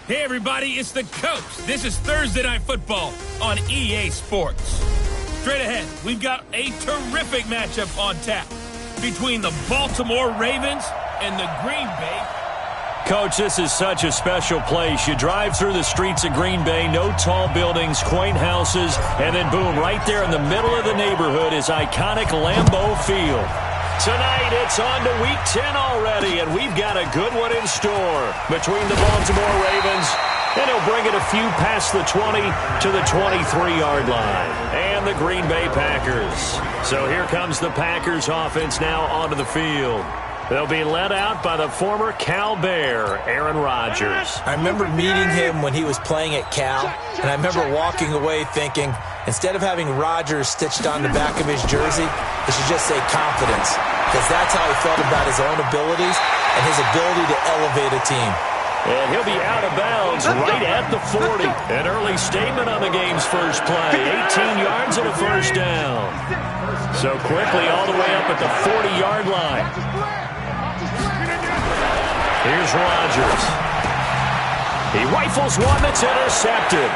Hey, everybody, it's the Coach. This is Thursday Night Football on EA Sports. Straight ahead, we've got a terrific matchup on tap between the Baltimore Ravens and the Green Bay. Coach, this is such a special place. You drive through the streets of Green Bay, no tall buildings, quaint houses, and then boom, right there in the middle of the neighborhood is iconic Lambeau Field. Tonight, it's on to Week 10 already, and we've got a good one in store between the Baltimore Ravens, and he'll bring it a few past the 20 to the 23-yard line, and the Green Bay Packers. So here comes the Packers offense now onto the field. They'll be led out by the former Cal Bear, Aaron Rodgers. I remember meeting him when he was playing at Cal, and I remember walking away thinking, instead of having Rodgers stitched on the back of his jersey, it should just say confidence, because that's how he felt about his own abilities and his ability to elevate a team. And he'll be out of bounds right at the 40. An early statement on the game's first play. 18 yards and a first down. So quickly all the way up at the 40-yard line. Here's Rodgers. He rifles one that's intercepted.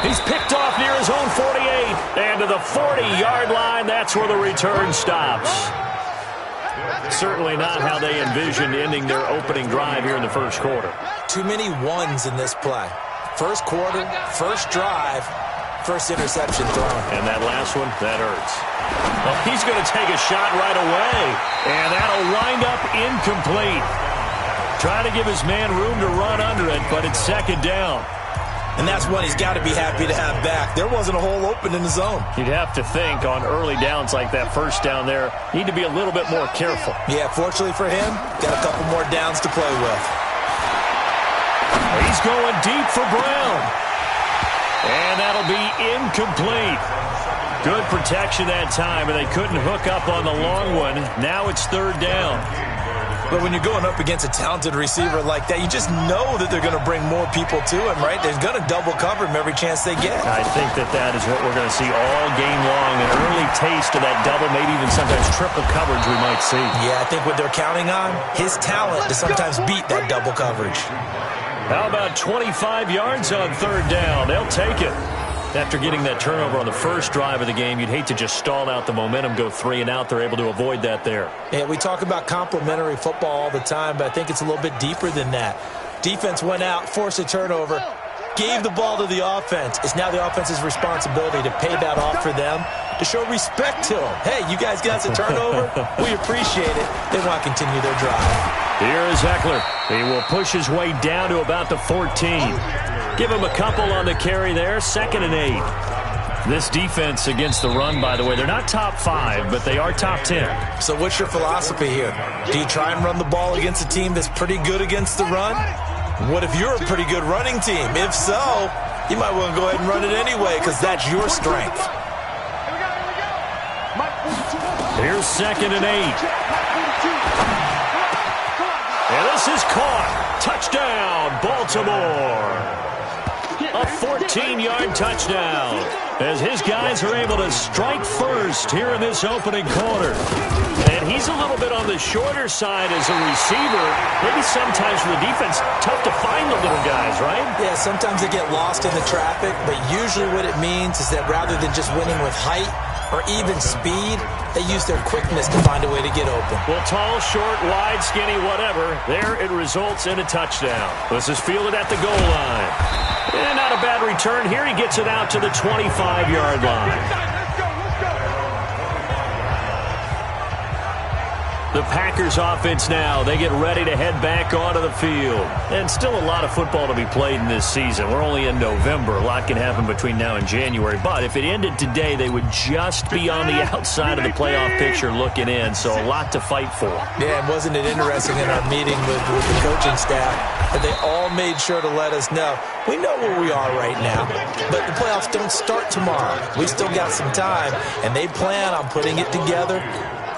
He's picked off near his own 48. And to the 40-yard line, that's where the return stops. Certainly not how they envisioned ending their opening drive here in the first quarter. Too many ones in this play. First quarter, first drive, first interception thrown. And that last one, that hurts. Well, he's going to take a shot right away. And that'll wind up incomplete. Trying to give his man room to run under it, but it's second down. And that's one he's got to be happy to have back. There wasn't a hole open in the zone. You'd have to think on early downs like that first down there, need to be a little bit more careful. Yeah, fortunately for him, got a couple more downs to play with. He's going deep for Brown. And that'll be incomplete. Good protection that time, and they couldn't hook up on the long one. Now it's third down. But when you're going up against a talented receiver like that, you just know that they're going to bring more people to him, right? They're going to double cover him every chance they get. I think that is what we're going to see all game long, an early taste of that double, maybe even sometimes triple coverage we might see. Yeah, I think what they're counting on, his talent to sometimes beat that double coverage. How about 25 yards on third down? They'll take it. After getting that turnover on the first drive of the game, you'd hate to just stall out the momentum, go 3 and out. They're able to avoid that there. Yeah, we talk about complementary football all the time, but I think it's a little bit deeper than that. Defense went out, forced a turnover, gave the ball to the offense. It's now the offense's responsibility to pay that off for them, to show respect to them. Hey, you guys got the turnover? We appreciate it. They want to continue their drive. Here is Eckler. He will push his way down to about the 14. Give him a couple on the carry there, 2nd and 8. This defense against the run, by the way, they're not top 5, but they are top 10. So what's your philosophy here? Do you try and run the ball against a team that's pretty good against the run? What if you're a pretty good running team? If so, you might want to go ahead and run it anyway because that's your strength. Here's 2nd and 8. And this is caught. Touchdown, Baltimore. A 14-yard touchdown as his guys are able to strike first here in this opening quarter. And he's a little bit on the shorter side as a receiver. Maybe sometimes for the defense, tough to find the little guys, right? Yeah, sometimes they get lost in the traffic, but usually what it means is that rather than just winning with height or even speed, they use their quickness to find a way to get open. Well, tall, short, wide, skinny, whatever, there it results in a touchdown. This is fielded at the goal line. And not a bad return here. He gets it out to the 25-yard line. The Packers offense now, they get ready to head back onto the field. And still a lot of football to be played in this season. We're only in November. A lot can happen between now and January. But if it ended today, they would just be on the outside of the playoff picture looking in. So a lot to fight for. Yeah, and wasn't it interesting in our meeting with the coaching staff that they all made sure to let us know, we know where we are right now, but the playoffs don't start tomorrow. We still got some time, and they plan on putting it together,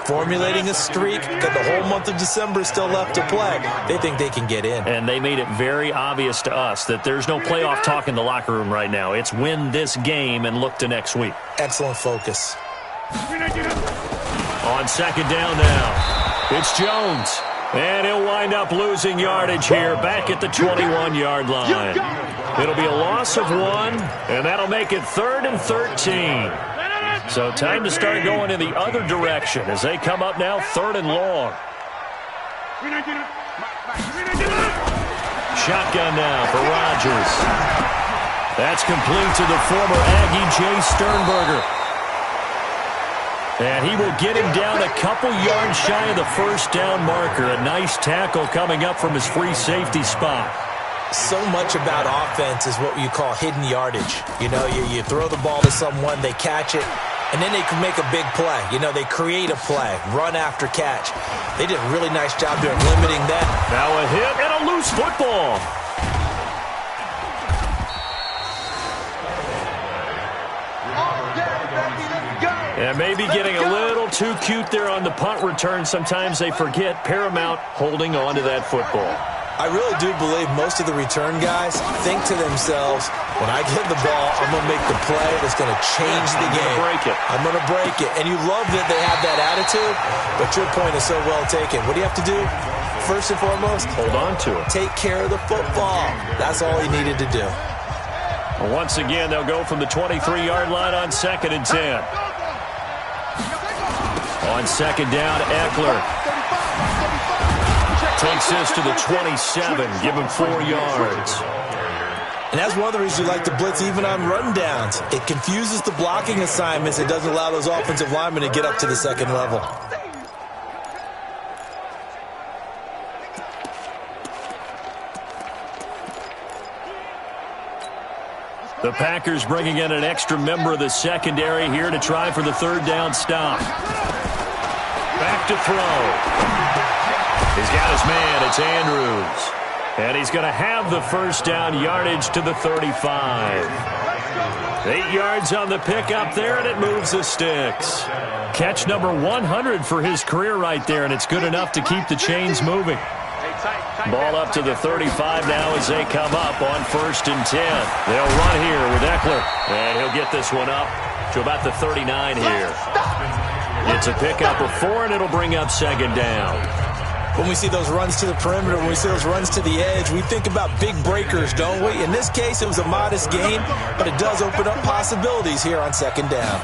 formulating a streak, got the whole month of December still left to play. They think they can get in. And they made it very obvious to us that there's no playoff talk in the locker room right now. It's win this game and look to next week. Excellent focus. On second down now, it's Jones. And he'll wind up losing yardage here back at the 21-yard line. It'll be a loss of 1, and that'll make it 3rd and 13. So time to start going in the other direction as they come up now 3rd and long. Shotgun now for Rodgers. That's complete to the former Aggie, Jay Sternberger. And he will get him down a couple yards shy of the first down marker. A nice tackle coming up from his free safety spot. So much about offense is what you call hidden yardage. You know, you throw the ball to someone, they catch it, and then they can make a big play. You know, they create a play, run after catch. They did a really nice job doing limiting that. Now a hit and a loose football. And maybe getting a little too cute there on the punt return. Sometimes they forget paramount holding on to that football. I really do believe most of the return guys think to themselves, when I get the ball, I'm going to make the play that's going to change the game. I'm going to break it. And you love that they have that attitude, but your point is so well taken. What do you have to do? First and foremost, hold on to it. Take care of the football. That's all he needed to do. Well, once again, they'll go from the 23-yard line on 2nd and 10. On 2nd down, Eckler takes this to the 27. Give him 4 yards. And that's one of the reasons you like to blitz even on rundowns. It confuses the blocking assignments. It doesn't allow those offensive linemen to get up to the second level. The Packers bringing in an extra member of the secondary here to try for the 3rd down stop. Back to throw. He's got his man. It's Andrews. And he's going to have the first down yardage to the 35. 8 yards on the pickup there, and it moves the sticks. Catch number 100 for his career right there, and it's good enough to keep the chains moving. Ball up to the 35 now as they come up on 1st and 10. They'll run here with Eckler, and he'll get this one up to about the 39 here. It's a pickup of 4, and it'll bring up 2nd down. When we see those runs to the perimeter, when we see those runs to the edge, we think about big breakers, don't we? In this case, it was a modest gain, but it does open up possibilities here on 2nd down.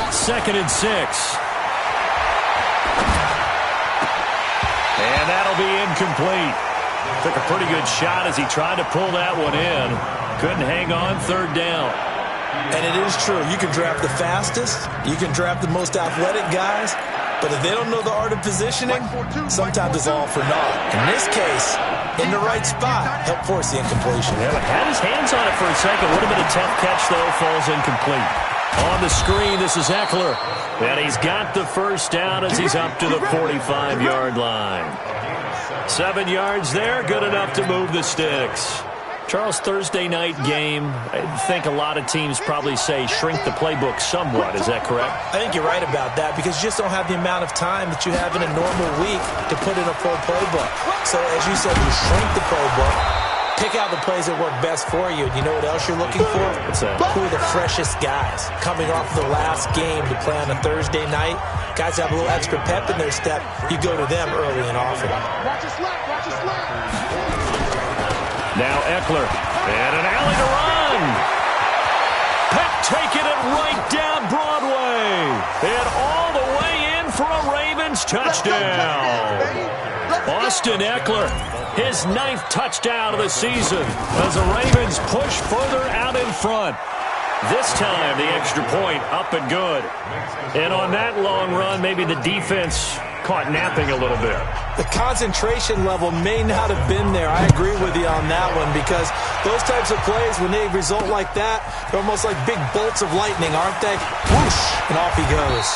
2nd and 6. And that'll be incomplete. Took a pretty good shot as he tried to pull that one in. Couldn't hang on 3rd down. And it is true. You can draft the fastest. You can draft the most athletic guys. But if they don't know the art of positioning, sometimes it's all for naught. In this case, in the right spot, help force the incompletion. Yeah, had his hands on it for a second. Would have been a tough catch, though. Falls incomplete. On the screen, this is Eckler. And he's got the first down as he's up to the 45-yard line. 7 yards there, good enough to move the sticks. Charles, Thursday night game, I think a lot of teams probably say shrink the playbook somewhat. Is that correct? I think you're right about that because you just don't have the amount of time that you have in a normal week to put in a full playbook. So as you said, you shrink the playbook, pick out the plays that work best for you. And you know what else you're looking for? What's that? Who are the freshest guys coming off the last game to play on a Thursday night? Guys have a little extra pep in their step. You go to them early and often. Now Eckler, and an alley to run. Pep taking it right down Broadway. And all the way in for a Ravens touchdown. Austin Eckler, his 9th touchdown of the season as the Ravens push further out in front. This time, the extra point up and good. And on that long run, maybe the defense caught napping a little bit. The concentration level may not have been there. I agree with you on that one because those types of plays, when they result like that, they're almost like big bolts of lightning, aren't they? Whoosh, and off he goes.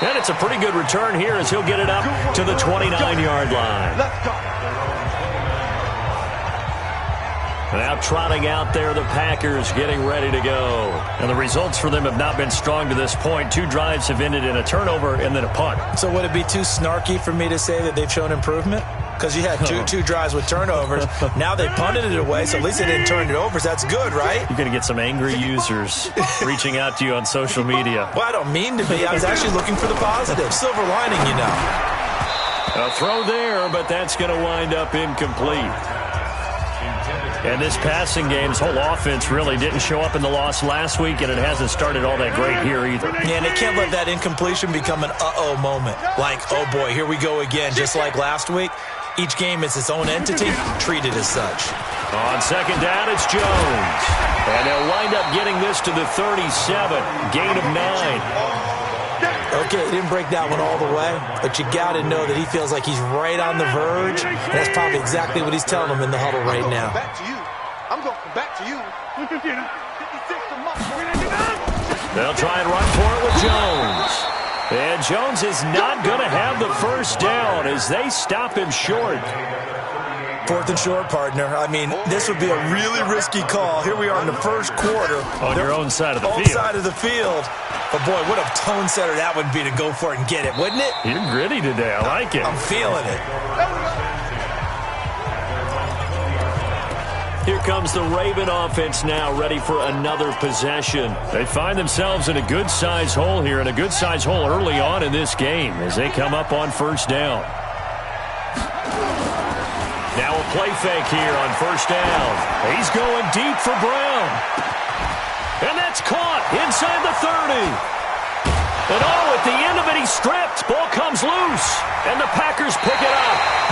And it's a pretty good return here as he'll get it up to the 29-yard line. Let's go. Now trotting out there, the Packers getting ready to go. And the results for them have not been strong to this point. 2 drives have ended in a turnover and then a punt. So would it be too snarky for me to say that they've shown improvement? Because you had two drives with turnovers. Now they punted it away, so at least they didn't turn it over. So that's good, right? You're going to get some angry users reaching out to you on social media. Well, I don't mean to be. I was actually looking for the positive. Silver lining, you know. A throw there, but that's going to wind up incomplete. And this passing game, this whole offense really didn't show up in the loss last week, and it hasn't started all that great here either. Yeah, and they can't let that incompletion become an uh-oh moment. Like, oh boy, here we go again, just like last week. Each game is its own entity, treated as such. On second down, it's Jones. And they'll wind up getting this to the 37, gain of 9. Okay, he didn't break that one all the way, but you got to know that he feels like he's right on the verge, and that's probably exactly what he's telling them in the huddle right now. I'm going back to you. They'll try and run for it with Jones. And Jones is not going to have the first down as they stop him short. 4th and short, partner. I mean, this would be a really risky call. Here we are in the first quarter. On your own side of the field. Own side of the field. But, boy, what a tone setter that would be to go for it and get it, wouldn't it? You're gritty today. I like it. I'm feeling it. Here comes the Raven offense now, ready for another possession. They find themselves in a good-sized hole here, and a good-sized hole early on in this game as they come up on first down. Now a play fake here on first down. He's going deep for Brown. And that's caught inside the 30. And at the end of it, he's stripped. Ball comes loose, and the Packers pick it up.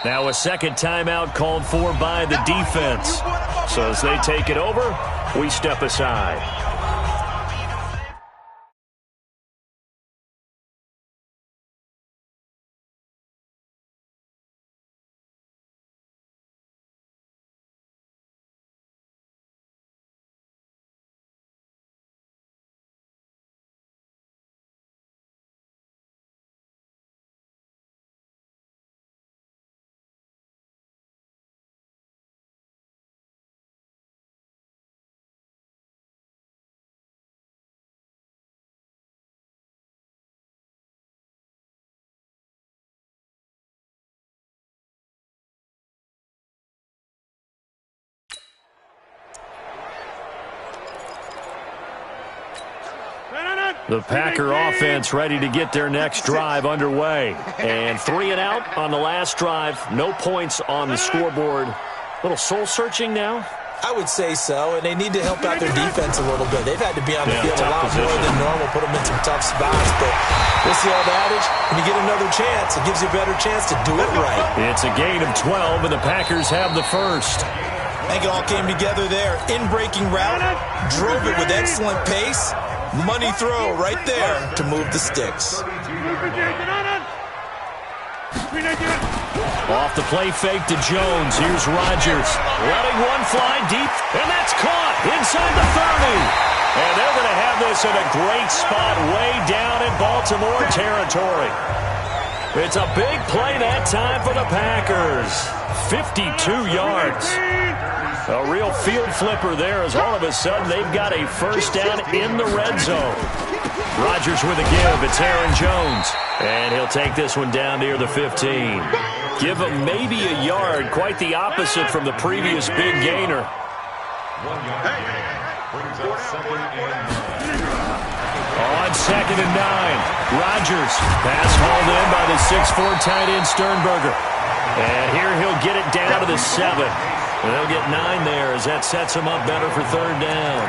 Now a second timeout called for by the defense. So as they take it over, we step aside. The Packer offense ready to get their next drive underway. And 3 and out on the last drive. No points on the scoreboard. A little soul-searching now? I would say so, and they need to help out their defense a little bit. They've had to be on the field a lot more than normal, put them in some tough spots. But what's the old adage? When you get another chance, it gives you a better chance to do it right. It's a gain of 12, and the Packers have the first. I think it all came together there. In-breaking route, drove it with excellent pace. Money throw right there to move the sticks. Off the play fake to Jones. Here's Rodgers. Letting one fly deep, and that's caught inside the 30. And they're going to have this in a great spot way down in Baltimore territory. It's a big play that time for the Packers. 52 yards. A real field flipper there as all of a sudden they've got a first down in the red zone. Rodgers with a give. It's Aaron Jones. And he'll take this one down near the 15. Give him maybe a yard. Quite the opposite from the previous big gainer. On 2nd and 9. Rodgers. Pass hauled in by the 6'4" tight end Sternberger. And here he'll get it down to the 7. And they'll get 9 there as that sets him up better for 3rd down.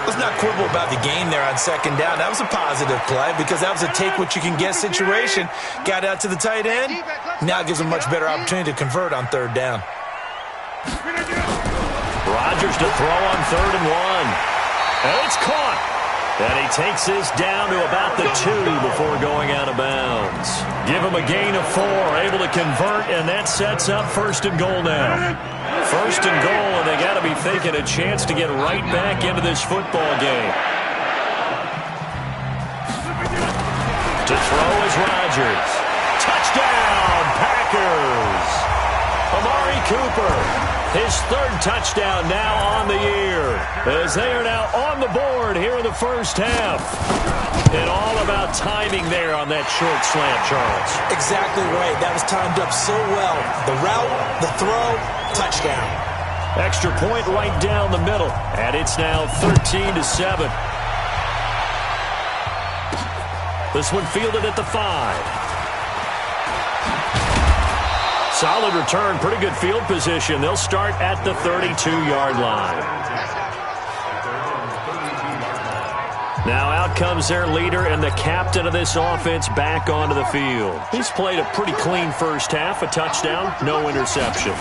Let's not quibble about the gain there on 2nd down. That was a positive play because that was a take-what-you-can-get situation. Got out to the tight end. Now it gives him a much better opportunity to convert on 3rd down. Rodgers to throw on 3rd and 1. And it's caught. And he takes this down to about the 2 before going out of bounds. Give him a gain of 4, able to convert, and that sets up 1st and goal now. 1st and goal, and they got to be thinking a chance to get right back into this football game. To throw is Rodgers. Touchdown, Packers! Amari Cooper, his 3rd touchdown now on the year, as they are now on the board here in the first half. And all about timing there on that short slant, Charles. Exactly right. That was timed up so well. The route, the throw, touchdown. Extra point right down the middle, and it's now 13-7. This one fielded at the 5. Solid return, pretty good field position. They'll start at the 32-yard line. Now out comes their leader and the captain of this offense back onto the field. He's played a pretty clean first half, a touchdown, no interceptions.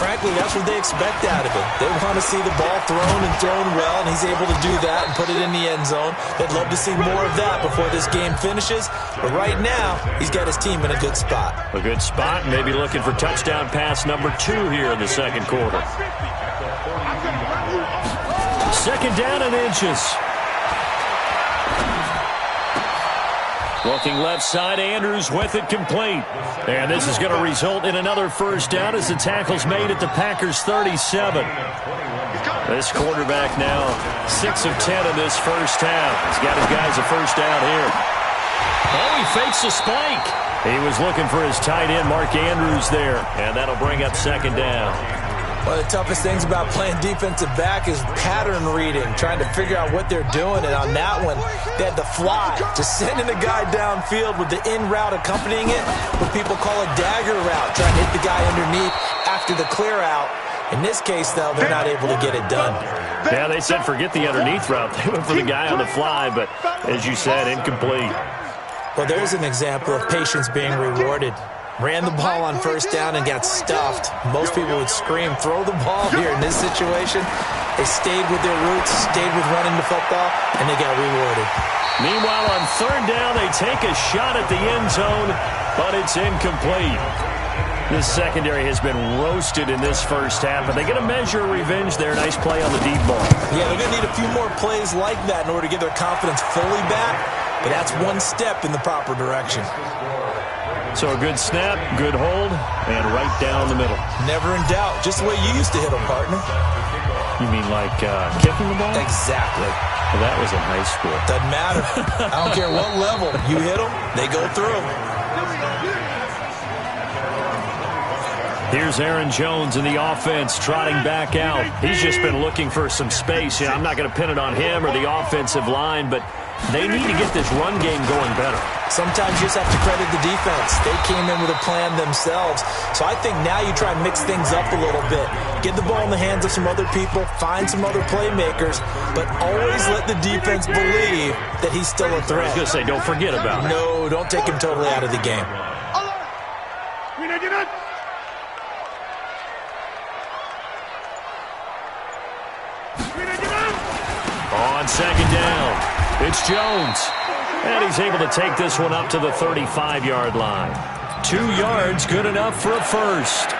Frankly, that's what they expect out of him. They want to see the ball thrown and thrown well, and he's able to do that and put it in the end zone. They'd love to see more of that before this game finishes. But right now, he's got his team in a good spot. A good spot, maybe looking for touchdown pass number 2 here in the second quarter. 2nd down and inches. Looking left side, Andrews with it complete. And this is going to result in another first down as the tackle's made at the Packers' 37. This quarterback now 6 of 10 in this first half. He's got his guys a first down here. Oh, he fakes a spike. He was looking for his tight end, Mark Andrews, there. And that'll bring up 2nd down. One of the toughest things about playing defensive back is pattern reading, trying to figure out what they're doing. And on that one, they had the fly, just sending a guy downfield with the in route accompanying it, what people call a dagger route, trying to hit the guy underneath after the clear out. In this case, though, they're not able to get it done. Yeah, they said forget the underneath route. They went for the guy on the fly, but as you said, incomplete. Well, there's an example of patience being rewarded. Ran the ball on first down and got stuffed. Most people would scream, throw the ball here. In this situation, they stayed with their roots, stayed with running the football, and they got rewarded. Meanwhile, on third down, they take a shot at the end zone, but it's incomplete. This secondary has been roasted in this first half, but they get a measure of revenge there. Nice play on the deep ball. Yeah, they're going to need a few more plays like that in order to get their confidence fully back, but that's one step in the proper direction. So a good snap, good hold, and right down the middle. Never in doubt. Just the way you used to hit them, partner. You mean like kicking the ball? Exactly. Well, that was in high school. Doesn't matter. I don't care what level. You hit them, they go through. Here's Aaron Jones in the offense trotting back out. He's just been looking for some space. I'm not going to pin it on him or the offensive line, but they need to get this run game going better. Sometimes you just have to credit the defense. They came in with a plan themselves. So I think now you try and mix things up a little bit. Get the ball in the hands of some other people, find some other playmakers, but always let the defense believe that he's still a threat. I was going to say, don't forget about it. No, don't take him totally out of the game. On second down, it's Jones. And he's able to take this one up to the 35-yard line. 2 yards, good enough for a first.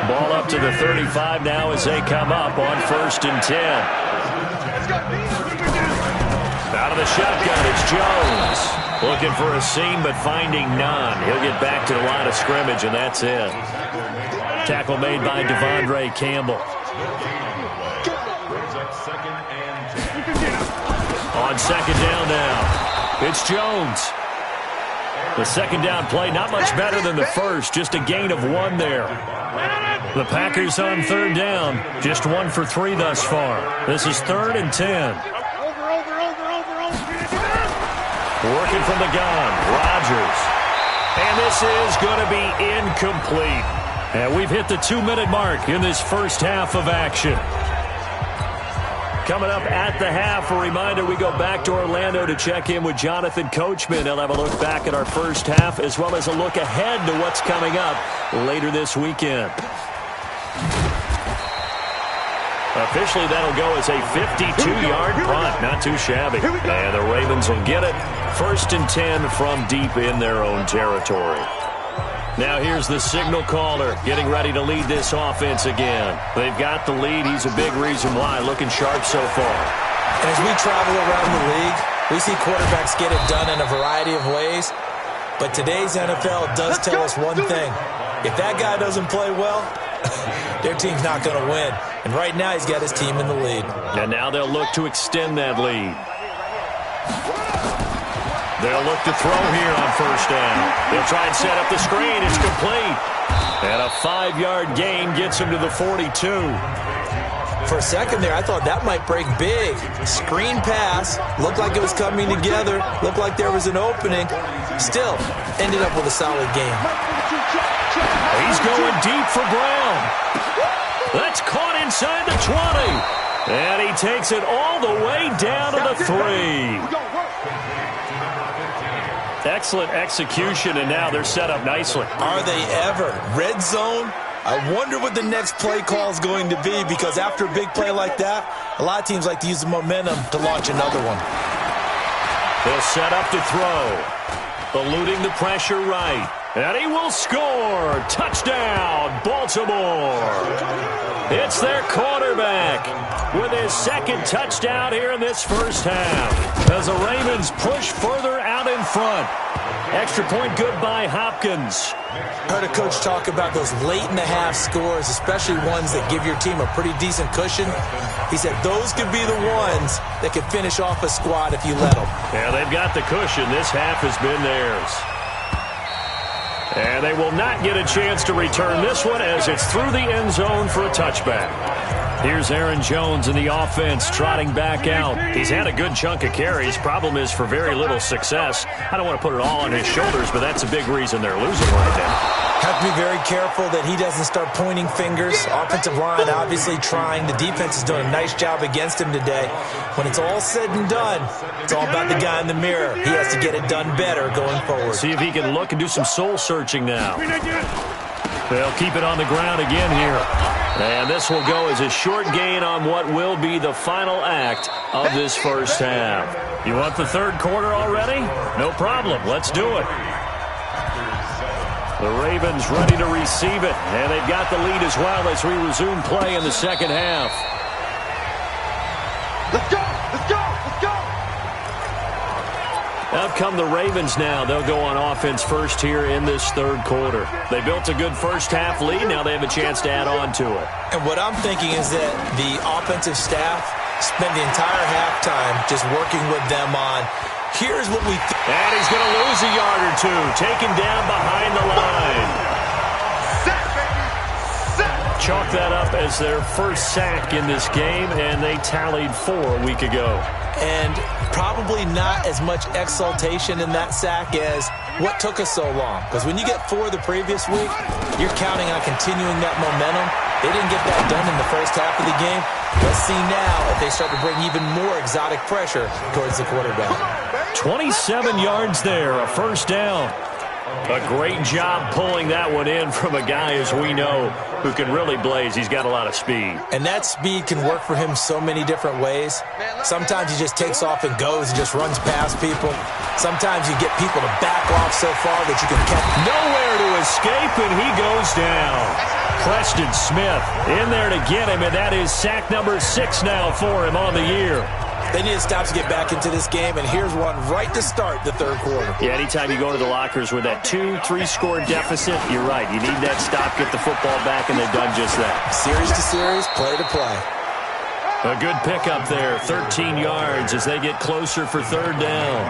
Ball up to the 35 now as they come up on 1st and 10. Out of the shotgun, it's Jones. Looking for a seam, but finding none. He'll get back to the line of scrimmage, and that's it. Tackle made by Devondre Campbell. On second down now, it's Jones. The second down play, not much better than the first, just a gain of 1 there. The Packers on third down, just 1 for 3 thus far. This is 3rd and 10. Working from the gun, Rodgers. And this is going to be incomplete. And we've hit the 2-minute mark in this first half of action. Coming up at the half, a reminder, we go back to Orlando to check in with Jonathan Coachman. He'll have a look back at our first half as well as a look ahead to what's coming up later this weekend. Officially, that'll go as a 52-yard punt. Not too shabby. And the Ravens will get it. 1st and 10 from deep in their own territory. Now here's the signal caller getting ready to lead this offense again. They've got the lead. He's a big reason why. Looking sharp so far. And as we travel around the league, we see quarterbacks get it done in a variety of ways. But today's NFL does tell us one thing. If that guy doesn't play well, their team's not going to win. And right now he's got his team in the lead. And now they'll look to extend that lead. They'll look to throw here on first down. They'll try and set up the screen. It's complete. And a 5-yard gain gets him to the 42. For a second there, I thought that might break big. Screen pass. Looked like it was coming together. Looked like there was an opening. Still, ended up with a solid game. He's going deep for Brown. That's caught inside the 20. And he takes it all the way down to the 3. Excellent execution, and now they're set up nicely. Are they ever? Red zone? I wonder what the next play call is going to be, because after a big play like that, a lot of teams like to use the momentum to launch another one. They'll set up to throw. Eluding the pressure right. And he will score. Touchdown, Baltimore. It's their quarterback with his second touchdown here in this first half. As the Ravens push further out in front. Extra point good by Hopkins. I heard a coach talk about those late-in-the-half scores, especially ones that give your team a pretty decent cushion. He said those could be the ones that could finish off a squad if you let them. Yeah, they've got the cushion. This half has been theirs. And they will not get a chance to return this one as it's through the end zone for a touchback. Here's Aaron Jones in the offense trotting back out. He's had a good chunk of carries. Problem is for very little success. I don't want to put it all on his shoulders, but that's a big reason they're losing right now. Have to be very careful that he doesn't start pointing fingers. Offensive line obviously trying. The defense is doing a nice job against him today. When it's all said and done, it's all about the guy in the mirror. He has to get it done better going forward. See if he can look and do some soul searching now. They'll keep it on the ground again here. And this will go as a short gain on what will be the final act of this first half. You want the third quarter already? No problem. Let's do it. The Ravens ready to receive it, and they've got the lead as well as we resume play in the second half. Let's go! Let's go! Let's go! Out come the Ravens now. They'll go on offense first here in this third quarter. They built a good first half lead. Now they have a chance to add on to it. And what I'm thinking is that the offensive staff spent the entire halftime just working with them on, here's what we think. And he's going to lose a yard or two. Taken down behind the line. Sack, baby! Sack! Chalk that up as their first sack in this game, and they tallied 4 a week ago. And probably not as much exultation in that sack as what took us so long. Because when you get 4 the previous week, you're counting on continuing that momentum. They didn't get that done in the first half of the game. Let's see now if they start to bring even more exotic pressure towards the quarterback. 27 yards there, a first down. A great job pulling that one in from a guy, as we know, who can really blaze. He's got a lot of speed. And that speed can work for him so many different ways. Sometimes he just takes off and goes and just runs past people. Sometimes you get people to back off so far that you can catch. Nowhere to escape, and he goes down. Preston Smith in there to get him, and that is sack number 6 now for him on the year. They need to stop to get back into this game, and here's one right to start the third quarter. Yeah, anytime you go to the lockers with that 2-3 score deficit, you're right. You need that stop, get the football back, and they've done just that. Series to series, play to play. A good pickup there, 13 yards as they get closer for third down.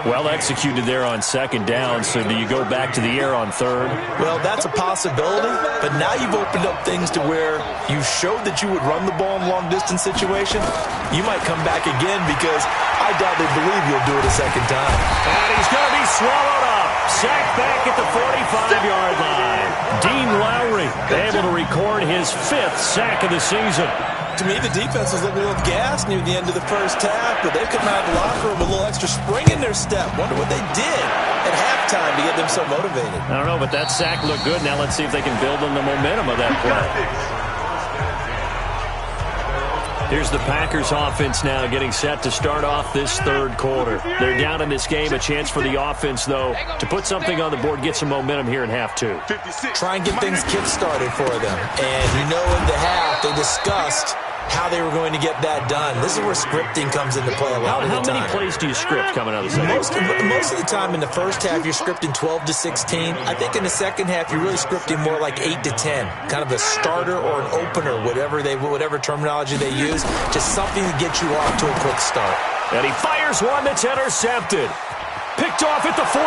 Well executed there on second down, so do you go back to the air on third? Well, that's a possibility, but now you've opened up things to where you showed that you would run the ball in long-distance situation. You might come back again because I doubt they believe you'll do it a second time. And he's going to be swallowed up. Sacked back at the 45-yard line. Dean Lowry able to record his 5th sack of the season. To me, the defense was looking a little gassed near the end of the first half, but they've come out of the locker room with a little extra spring in their step. Wonder what they did at halftime to get them so motivated. I don't know, but that sack looked good. Now let's see if they can build on the momentum of that play. Here's the Packers offense now getting set to start off this third quarter. They're down in this game. A chance for the offense, though, to put something on the board, get some momentum here in half 2. Try and get things kick-started for them. And you know in the half they discussed how they were going to get that done. This is where scripting comes into play a lot of the time. How many plays do you script coming out of the second? Most of the time in the first half, you're scripting 12 to 16. I think in the second half, you're really scripting more like 8 to 10. Kind of a starter or an opener, whatever terminology they use. Just something to get you off to a quick start. And he fires one that's intercepted. Picked off at the 14.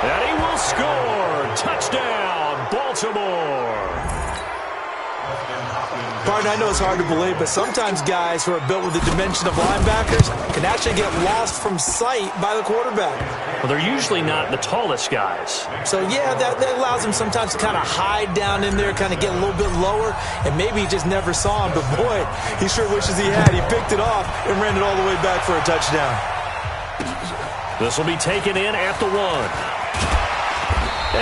And he will score. Touchdown, Baltimore. Pardon, I know it's hard to believe, but sometimes guys who are built with the dimension of linebackers can actually get lost from sight by the quarterback. Well, they're usually not the tallest guys. So, yeah, that allows them sometimes to kind of hide down in there, kind of get a little bit lower, and maybe he just never saw him. But, boy, he sure wishes he had. He picked it off and ran it all the way back for a touchdown. This will be taken in at the 1.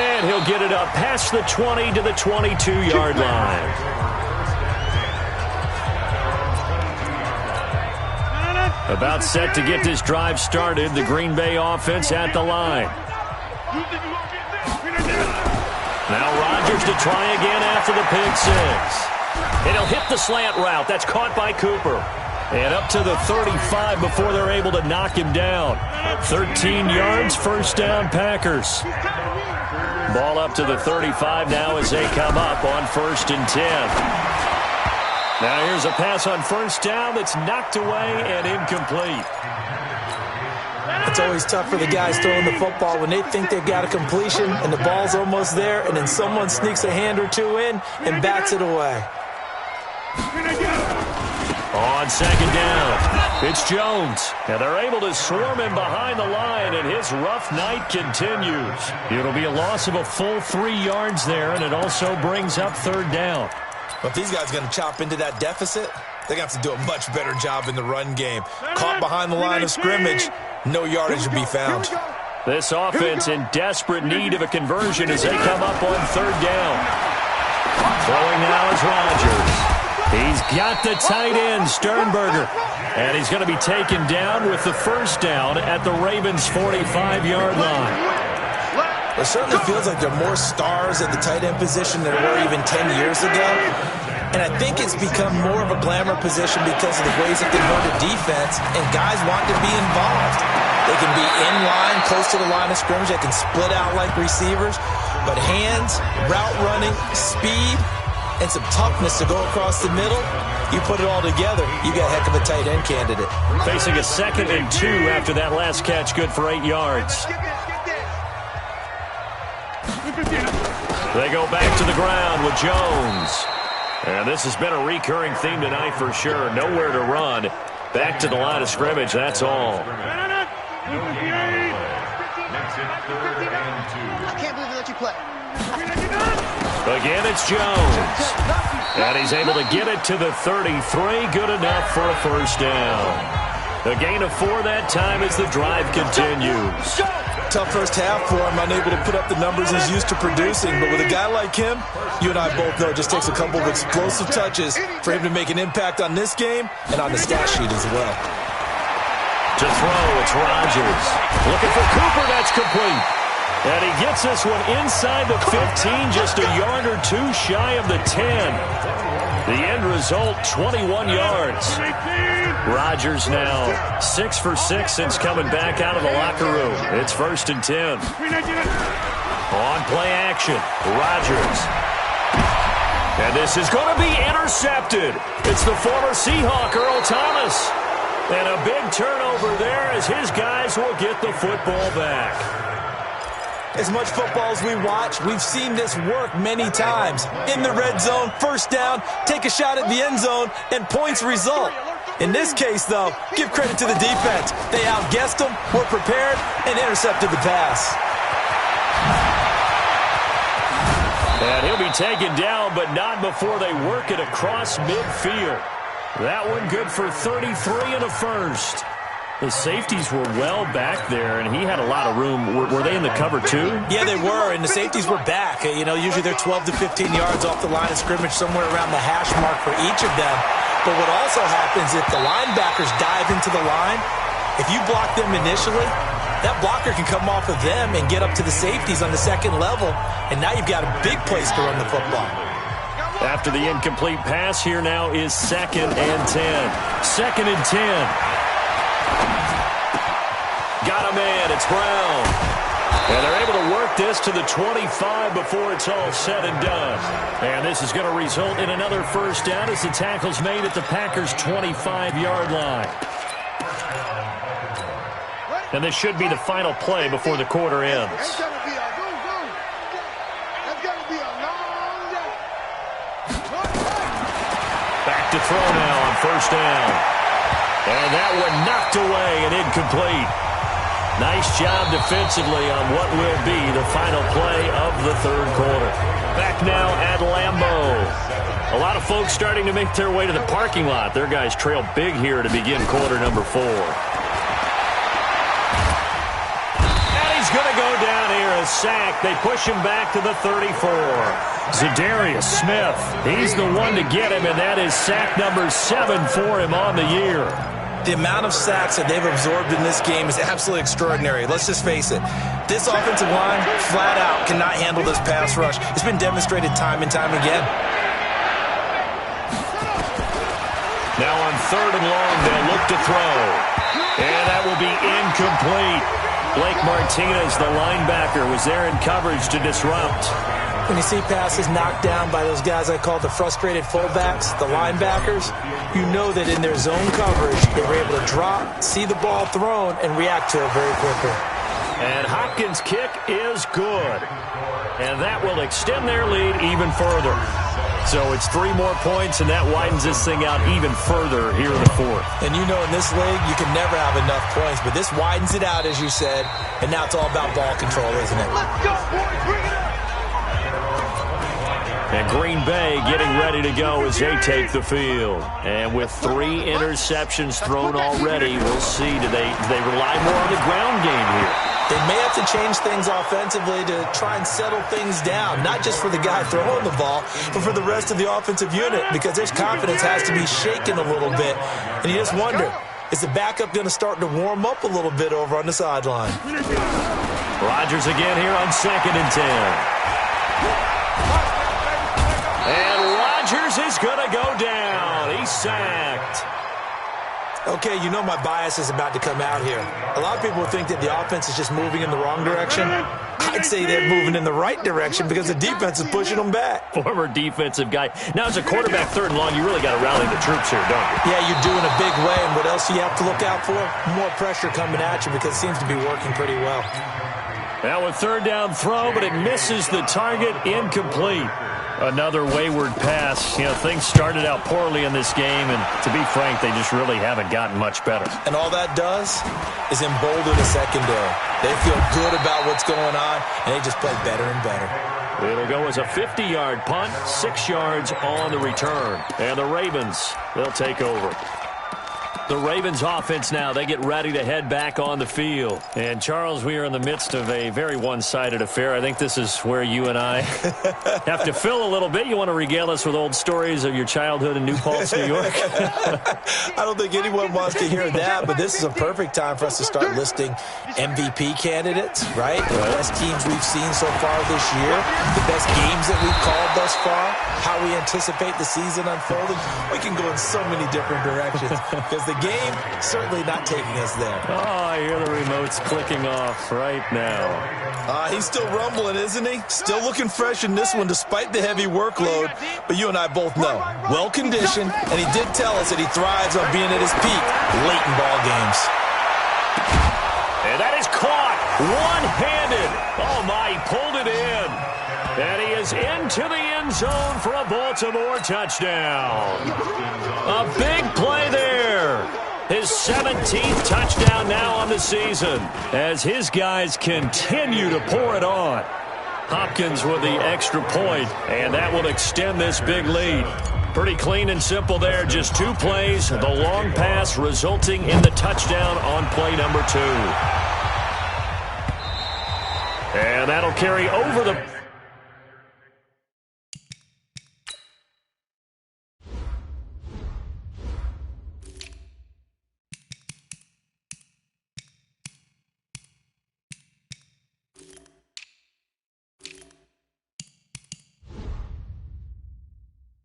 And he'll get it up past the 20 to the 22-yard line. About set to get this drive started. The Green Bay offense at the line. Now Rodgers to try again after the pick 6. And he'll hit the slant route. That's caught by Cooper. And up to the 35 before they're able to knock him down. 13 yards, first down, Packers. Ball up to the 35 now as they come up on 1st and 10. Now here's a pass on first down that's knocked away and incomplete. It's always tough for the guys throwing the football when they think they've got a completion and the ball's almost there, and then someone sneaks a hand or two in and bats it away. On second down, it's Jones. And they're able to swarm him behind the line, and his rough night continues. It'll be a loss of a full 3 yards there, and it also brings up third down. But if these guys are going to chop into that deficit, they're going to have to do a much better job in the run game. Caught behind the line of scrimmage, no yardage to be found. This offense in desperate need of a conversion as they come up on third down. Throwing now is Rodgers. He's got the tight end, Sternberger. And he's going to be taken down with the first down at the Ravens' 45-yard line. It certainly feels like there are more stars at the tight end position than there were even 10 years ago. And I think it's become more of a glamour position because of the ways that they hurt a defense, and guys want to be involved. They can be in line, close to the line of scrimmage. They can split out like receivers. But hands, route running, speed, and some toughness to go across the middle, you put it all together, you got a heck of a tight end candidate. Facing a 2nd and 2 after that last catch, good for 8 yards. They go back to the ground with Jones. And this has been a recurring theme tonight for sure. Nowhere to run. Back to the line of scrimmage, that's all. I can't believe they let you play. Again, it's Jones. And he's able to get it to the 33. Good enough for a first down. A gain of 4 that time as the drive continues. Tough first half for him, unable to put up the numbers he's used to producing. But with a guy like him, you and I both know it just takes a couple of explosive touches for him to make an impact on this game and on the stat sheet as well. To throw, it's Rodgers. Looking for Cooper, that's complete. And he gets this one inside the 15, just a yard or 2 shy of the 10. The end result, 21 yards. Rodgers now 6 for 6 since coming back out of the locker room. It's 1st and 10. On play action, Rodgers. And this is going to be intercepted. It's the former Seahawk, Earl Thomas. And a big turnover there as his guys will get the football back. As much football as we watch, we've seen this work many times. In the red zone, first down, take a shot at the end zone, and points result. In this case, though, give credit to the defense. They outguessed them, were prepared, and intercepted the pass. And he'll be taken down, but not before they work it across midfield. That one good for 33 and a first. The safeties were well back there, and he had a lot of room. Were they in the cover, too? Yeah, they were, and the safeties were back. You know, usually they're 12 to 15 yards off the line of scrimmage, somewhere around the hash mark for each of them. But what also happens if the linebackers dive into the line, if you block them initially, that blocker can come off of them and get up to the safeties on the second level, and now you've got a big place to run the football. After the incomplete pass, here now is 2nd and 10. 2nd and 10. Got a man, it's Brown. And they're able to work this to the 25 before it's all said and done. And this is going to result in another first down as the tackle's made at the Packers' 25-yard line. And this should be the final play before the quarter ends. That's going to be a long day. Back to throw now on first down. And that one knocked away and incomplete. Nice job defensively on what will be the final play of the third quarter. Back now at Lambeau. A lot of folks starting to make their way to the parking lot. Their guys trail big here to begin quarter number 4. And he's going to go down here, a sack. They push him back to the 34. Zadarius Smith, he's the one to get him, and that is sack number 7 for him on the year. The amount of sacks that they've absorbed in this game is absolutely extraordinary. Let's just face it. This offensive line, flat out, cannot handle this pass rush. It's been demonstrated time and time again. Now on 3rd and long, they'll look to throw. And that will be incomplete. Blake Martinez, the linebacker, was there in coverage to disrupt. When you see passes knocked down by those guys I call the frustrated fullbacks, the linebackers, you know that in their zone coverage, they were able to drop, see the ball thrown, and react to it very quickly. And Hopkins' kick is good. And that will extend their lead even further. So it's 3 more points, and that widens this thing out even further here in the fourth. And you know in this league, you can never have enough points, but this widens it out, as you said, and now it's all about ball control, isn't it? Let's go, boys. Bring it up. And Green Bay getting ready to go as they take the field. And with 3 interceptions thrown already, we'll see, do they rely more on the ground game here? They may have to change things offensively to try and settle things down, not just for the guy throwing the ball, but for the rest of the offensive unit, because their confidence has to be shaken a little bit. And you just wonder, is the backup going to start to warm up a little bit over on the sideline? Rodgers again here on 2nd and 10. And Rodgers is going to go down. He's sacked. Okay, you know my bias is about to come out here. A lot of people think that the offense is just moving in the wrong direction. I'd say they're moving in the right direction because the defense is pushing them back. Former defensive guy. Now, as a quarterback 3rd and long, you really got to rally the troops here, don't you? Yeah, you're doing a big way, and what else do you have to look out for? More pressure coming at you because it seems to be working pretty well. Now a 3rd down throw, but it misses the target, incomplete. Another wayward pass. You know, things started out poorly in this game, and to be frank, they just really haven't gotten much better. And all that does is embolden the secondary. They feel good about what's going on, and they just play better and better. It'll go as a 50-yard punt, 6 yards on the return. And the Ravens, they'll take over. The Ravens offense now, they get ready to head back on the field. And, Charles, we are in the midst of a very one-sided affair. I think this is where you and I have to fill a little bit. You want to regale us with old stories of your childhood in New Paltz, New York? I don't think anyone wants to hear that, but this is a perfect time for us to start listing MVP candidates, right? The best teams we've seen so far this year, the best games that we've called thus far, how we anticipate the season unfolding. We can go in so many different directions because the game certainly not taking us there. Oh, I hear the remote's clicking off right now. He's still rumbling, isn't he? Still looking fresh in this one despite the heavy workload. But you and I both know, well-conditioned, and he did tell us that he thrives on being at his peak late in ball games. And that is caught one-handed. Oh, my, he pulled it in. And he is into the end zone for a Baltimore touchdown. A big play there. His 17th touchdown now on the season as his guys continue to pour it on. Hopkins with the extra point, and that will extend this big lead. Pretty clean and simple there. Just 2 plays. The long pass resulting in the touchdown on play number 2. And that'll carry over the...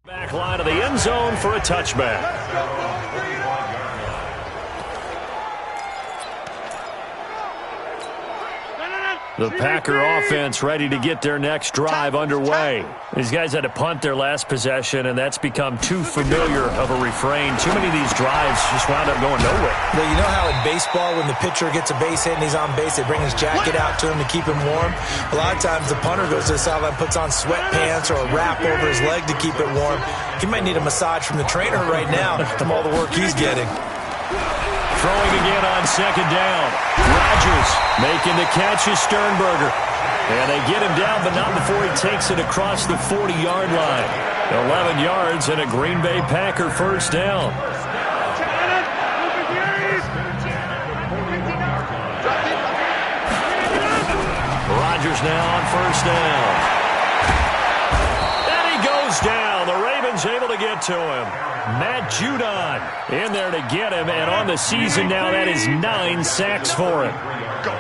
back line of the end zone for a touchback. The Packer offense ready to get their next drive underway. These guys had to punt their last possession, and that's become too familiar of a refrain. Too many of these drives just wound up going nowhere. Well, you know how in baseball, when the pitcher gets a base hit and he's on base, they bring his jacket out to him to keep him warm? A lot of times the punter goes to the sideline, puts on sweatpants or a wrap over his leg to keep it warm. He might need a massage from the trainer right now from all the work he's getting. Throwing again on 2nd down. Rodgers making the catch is Sternberger. And they get him down, but not before he takes it across the 40-yard line. 11 yards and a Green Bay Packer first down. Rodgers now on first down. And he goes down. The Ravens able to get to him. Matt Judon in there to get him, and on the season now, that is 9 sacks for him.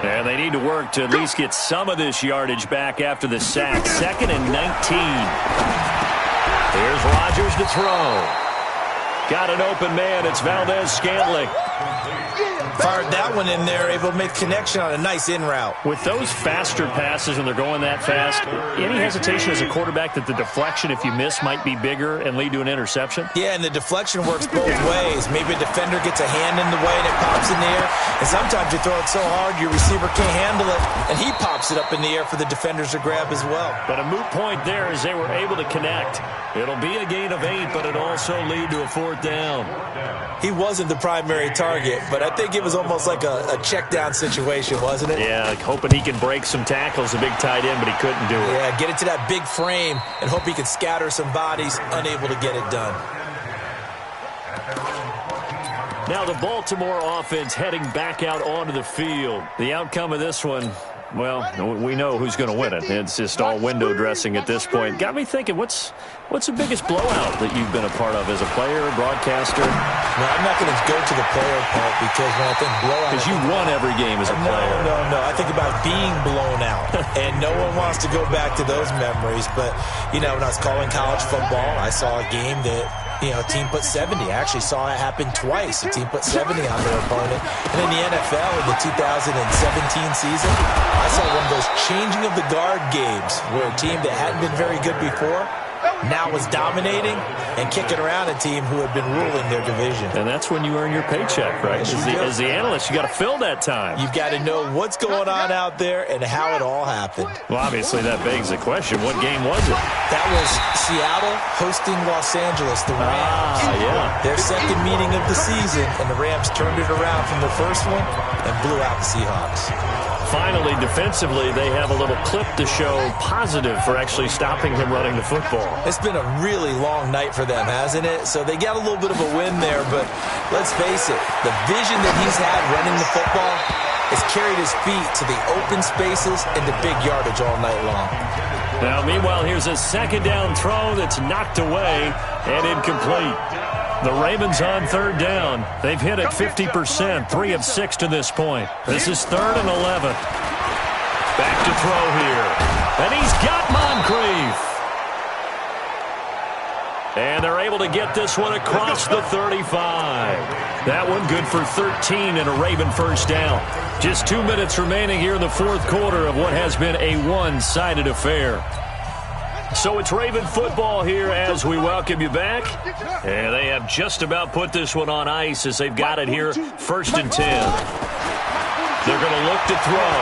And they need to work to at least get some of this yardage back after the sack. 2nd and 19. Here's Rodgers to throw. Got an open man. It's Valdez-Scantling. Fired that one in there, able to make connection on a nice in route. With those faster passes when they're going that fast, any hesitation as a quarterback that the deflection, if you miss, might be bigger and lead to an interception? Yeah, and the deflection works both ways. Maybe a defender gets a hand in the way and it pops in the air. And sometimes you throw it so hard your receiver can't handle it, and he pops it up in the air for the defenders to grab as well. But a moot point there as they were able to connect. It'll be a gain of 8, but it'll also lead to a 4th down. He wasn't the primary target, but I think it was almost like a check down situation, wasn't it? Yeah, like hoping he can break some tackles, a big tight end, but he couldn't do it. Yeah, get it to that big frame and hope he can scatter some bodies, unable to get it done. Now the Baltimore offense heading back out onto the field. The outcome of this one, well, we know who's going to win it. It's just all window dressing at this point. Got me thinking, what's the biggest blowout that you've been a part of as a player, broadcaster? No, I'm not going to go to the player part because when I think blowout... Because you won every game as a player. No. I think about being blown out. And no one wants to go back to those memories. But, you know, when I was calling college football, I saw a game that... You know, a team put 70. I actually saw it happen twice. A team put 70 on their opponent. And in the NFL, in the 2017 season, I saw one of those changing of the guard games where a team that hadn't been very good before now was dominating and kicking around a team who had been ruling their division. And that's when you earn your paycheck, right? As the analyst, you got to fill that time. You've got to know what's going on out there and how it all happened. Well, obviously that begs the question, what game was it? That was Seattle hosting Los Angeles, the Rams. Yeah. Their second meeting of the season, and the Rams turned it around from the first one and blew out the Seahawks. Finally, defensively, they have a little clip to show positive for actually stopping him running the football. It's been a really long night for them, hasn't it? So they got a little bit of a win there, but let's face it, the vision that he's had running the football has carried his feet to the open spaces and the big yardage all night long. Now, meanwhile, here's a second down throw that's knocked away and incomplete. The Ravens on 3rd down. They've hit it 50%, 3 of 6 to this point. This is 3rd and 11. Back to throw here. And he's got Moncrief. And they're able to get this one across the 35. That one good for 13 and a Raven first down. Just 2 minutes remaining here in the 4th quarter of what has been a one-sided affair. So it's Raven football here as we welcome you back. And they have just about put this one on ice as they've got it here, 1st and 10. They're going to look to throw.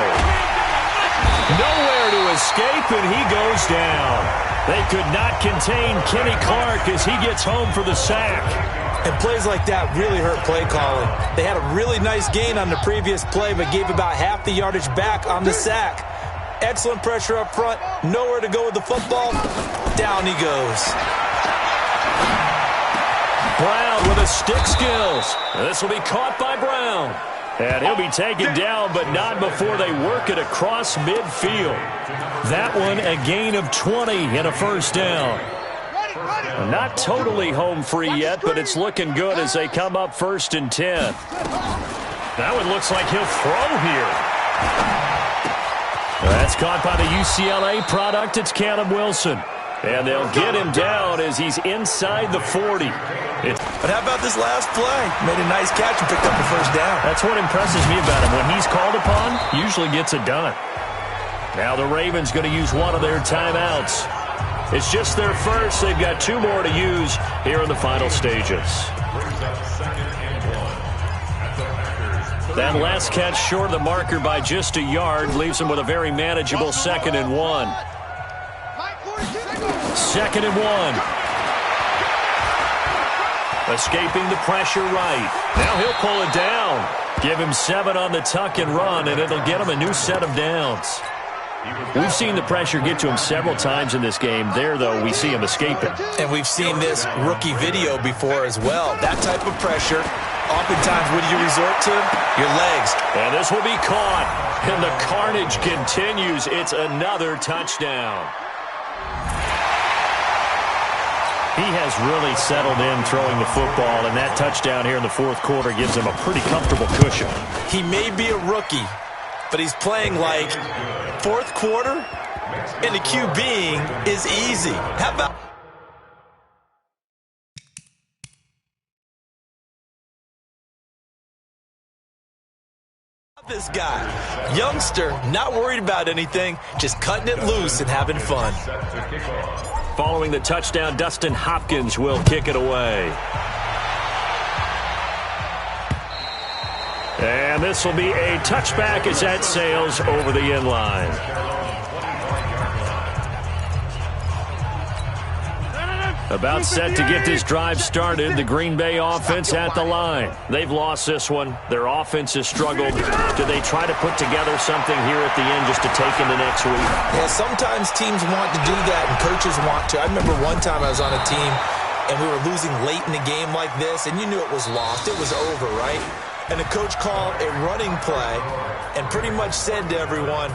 Nowhere to escape, and he goes down. They could not contain Kenny Clark as he gets home for the sack. And plays like that really hurt play calling. They had a really nice gain on the previous play, but gave about half the yardage back on the sack. Excellent pressure up front. Nowhere to go with the football. Down he goes. Brown with a stick skills. This will be caught by Brown. And he'll be taken down, but not before they work it across midfield. That one a gain of 20 and a first down. Not totally home free yet, but it's looking good as they come up 1st and 10. That one looks like he'll throw here. That's caught by the UCLA product. It's Caleb Wilson. And they'll get him down as he's inside the 40. But how about this last play? Made a nice catch and picked up the first down. That's what impresses me about him. When he's called upon, usually gets it done. Now the Ravens going to use one of their timeouts. It's just their first. They've got 2 more to use here in the final stages. That last catch short of the marker by just a yard leaves them with a very manageable 2nd and 1. 2nd and 1. Escaping the pressure right. Now he'll pull it down. Give him 7 on the tuck and run, and it'll get him a new set of downs. We've seen the pressure get to him several times in this game. There, though, we see him escaping. And we've seen this rookie video before as well. That type of pressure, oftentimes, what do you resort to? Your legs. And this will be caught. And the carnage continues. It's another touchdown. He has really settled in throwing the football, and that touchdown here in the 4th quarter gives him a pretty comfortable cushion. He may be a rookie, but he's playing like 4th quarter, and the QBing is easy. How about... This guy, youngster, not worried about anything, just cutting it loose and having fun. Following the touchdown, Dustin Hopkins will kick it away. And this will be a touchback as that sails over the end line. About set to get this drive started, the Green Bay offense at the line. They've lost this one. Their offense has struggled. Do they try to put together something here at the end just to take into next week? Yeah, sometimes teams want to do that and coaches want to. I remember one time I was on a team and we were losing late in the game like this, and you knew it was lost. It was over, right? And the coach called a running play and pretty much said to everyone,